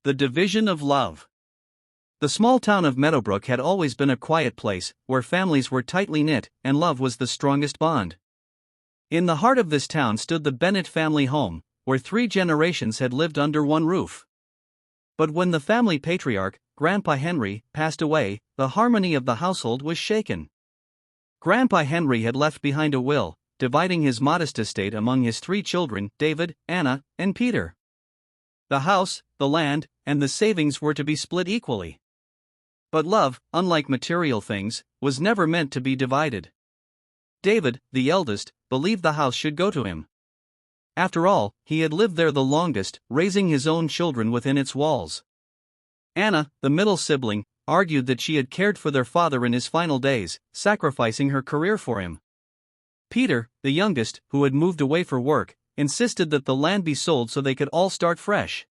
The division of love. The small town of Meadowbrook had always been a quiet place, where families were tightly knit, and love was the strongest bond. In the heart of this town stood the Bennett family home, where 3 generations had lived under one roof. But when the family patriarch, Grandpa Henry, passed away, the harmony of the household was shaken. Grandpa Henry had left behind a will, dividing his modest estate among his 3 children, David, Anna, and Peter. The house, the land, and the savings were to be split equally. But love, unlike material things, was never meant to be divided. David, the eldest, believed the house should go to him. After all, he had lived there the longest, raising his own children within its walls. Anna, the middle sibling, argued that she had cared for their father in his final days, sacrificing her career for him. Peter, the youngest, who had moved away for work, insisted that the land be sold so they could all start fresh.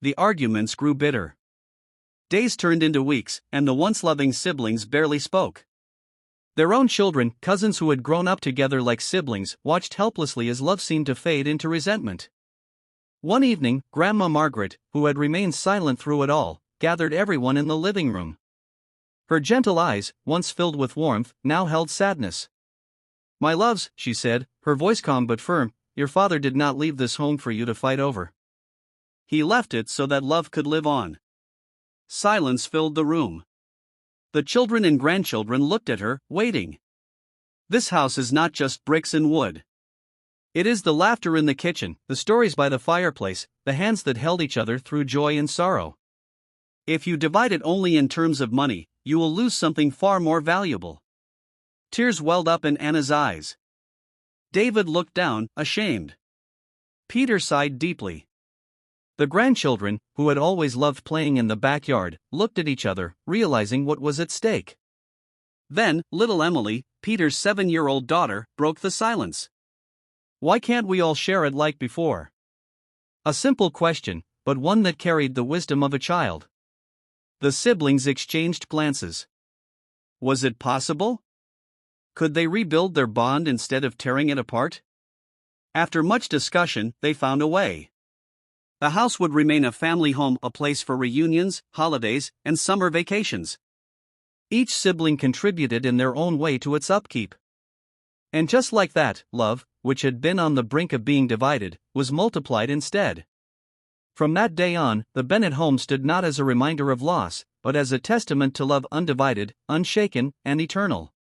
The arguments grew bitter. Days turned into weeks, and the once loving siblings barely spoke. Their own children, cousins who had grown up together like siblings, watched helplessly as love seemed to fade into resentment. One evening, Grandma Margaret, who had remained silent through it all, gathered everyone in the living room. Her gentle eyes, once filled with warmth, now held sadness. "My loves," she said, her voice calm but firm, "your father did not leave this home for you to fight over. He left it so that love could live on." Silence filled the room. The children and grandchildren looked at her, waiting. This house is not just bricks and wood. It is the laughter in the kitchen, the stories by the fireplace, the hands that held each other through joy and sorrow. If you divide it only in terms of money, you will lose something far more valuable. Tears welled up in Anna's eyes. David looked down, ashamed. Peter sighed deeply. The grandchildren, who had always loved playing in the backyard, looked at each other, realizing what was at stake. Then, little Emily, Peter's 7-year-old daughter, broke the silence. "Why can't we all share it like before?" A simple question, but one that carried the wisdom of a child. The siblings exchanged glances. Was it possible? Could they rebuild their bond instead of tearing it apart? After much discussion, they found a way. The house would remain a family home, a place for reunions, holidays, and summer vacations. Each sibling contributed in their own way to its upkeep. And just like that, love, which had been on the brink of being divided, was multiplied instead. From that day on, the Bennett home stood not as a reminder of loss, but as a testament to love undivided, unshaken, and eternal.